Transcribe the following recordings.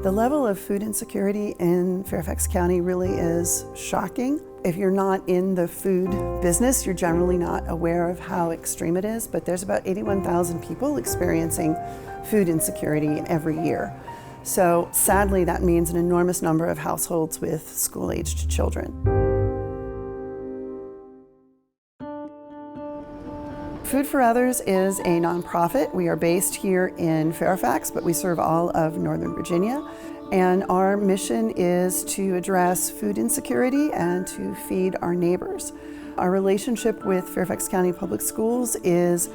The level of food insecurity in Fairfax County really is shocking. If you're not in the food business, you're generally not aware of how extreme it is, but there's about 81,000 people experiencing food insecurity every year. So sadly, that means an enormous number of households with school-aged children. Food for Others is a nonprofit. We are based here in Fairfax, but we serve all of Northern Virginia. And our mission is to address food insecurity and to feed our neighbors. Our relationship with Fairfax County Public Schools is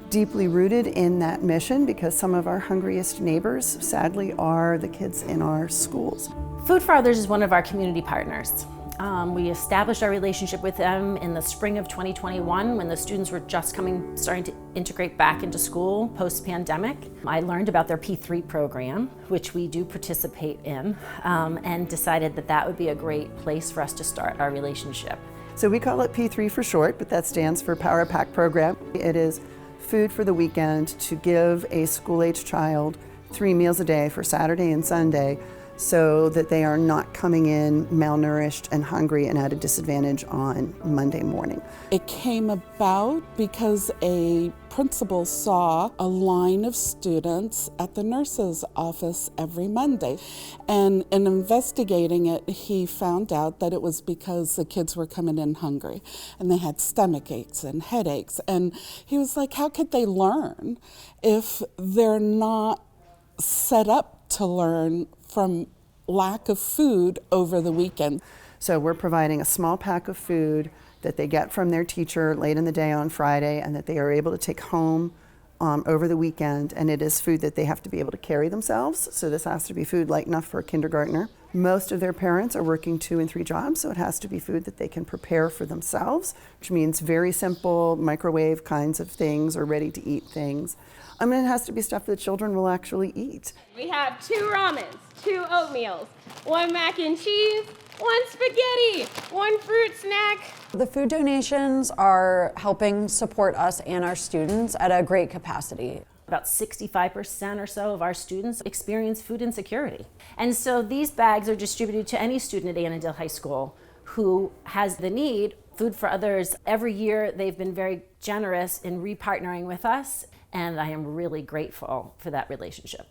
deeply rooted in that mission because some of our hungriest neighbors, sadly, are the kids in our schools. Food for Others is one of our community partners. We established our relationship with them in the spring of 2021 when the students were just starting to integrate back into school post-pandemic. I learned about their P3 program, which we do participate in, and decided that that would be a great place for us to start our relationship. So we call it P3 for short, but that stands for Power Pack Program. It is food for the weekend to give a school-aged child 3 meals a day for Saturday and Sunday, so that they are not coming in malnourished and hungry and at a disadvantage on Monday morning. It came about because a principal saw a line of students at the nurse's office every Monday. And in investigating it, he found out that it was because the kids were coming in hungry and they had stomach aches and headaches. And he was like, how could they learn if they're not set up to learn from lack of food over the weekend? So we're providing a small pack of food that they get from their teacher late in the day on Friday and that they are able to take home over the weekend, and it is food that they have to be able to carry themselves. So this has to be food light enough for a kindergartner. Most of their parents are working 2 and 3 jobs, so it has to be food that they can prepare for themselves, which means very simple microwave kinds of things or ready to eat things. I mean, it has to be stuff that children will actually eat. We have 2 ramens, 2 oatmeals, 1 mac and cheese, 1 spaghetti, 1 fruit snack. The food donations are helping support us and our students at a great capacity. About 65% or so of our students experience food insecurity. And so these bags are distributed to any student at Annandale High School who has the need. Food for Others, every year they've been very generous in repartnering with us, and I am really grateful for that relationship.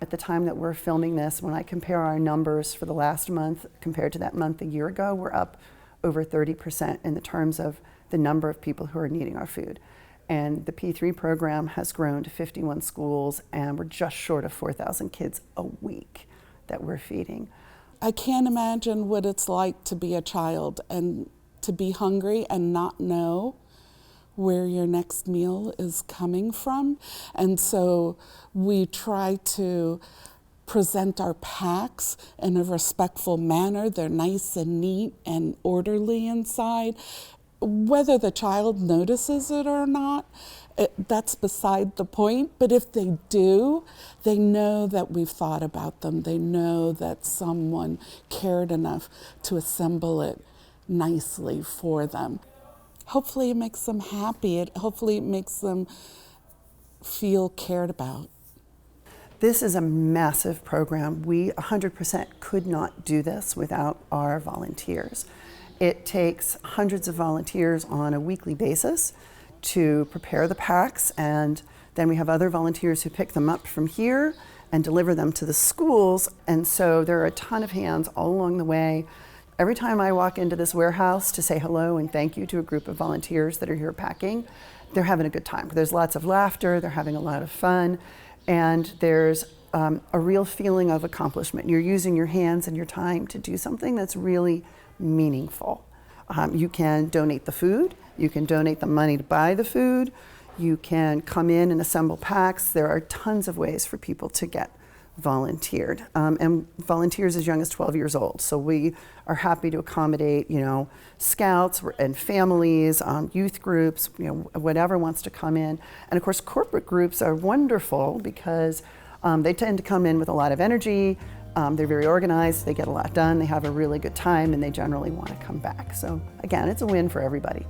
At the time that we're filming this, when I compare our numbers for the last month compared to that month a year ago, we're up over 30% in the terms of the number of people who are needing our food. And the P3 program has grown to 51 schools, and we're just short of 4,000 kids a week that we're feeding. I can't imagine what it's like to be a child and to be hungry and not know where your next meal is coming from. And so we try to present our packs in a respectful manner. They're nice and neat and orderly inside. Whether the child notices it or not, that's beside the point. But if they do, they know that we've thought about them. They know that someone cared enough to assemble it nicely for them. Hopefully it makes them happy. Hopefully it makes them feel cared about. This is a massive program. We 100% could not do this without our volunteers. It takes hundreds of volunteers on a weekly basis to prepare the packs, and then we have other volunteers who pick them up from here and deliver them to the schools. And so there are a ton of hands all along the way. Every time I walk into this warehouse to say hello and thank you to a group of volunteers that are here packing, they're having a good time. There's lots of laughter, they're having a lot of fun, and there's a real feeling of accomplishment. You're using your hands and your time to do something that's really meaningful. You can donate the food, you can donate the money to buy the food, you can come in and assemble packs. There are tons of ways for people to get volunteered, and volunteers as young as 12 years old. So we are happy to accommodate, scouts and families, youth groups, whatever wants to come in. And of course, corporate groups are wonderful because they tend to come in with a lot of energy. They're very organized, they get a lot done, they have a really good time, and they generally want to come back. So again, it's a win for everybody.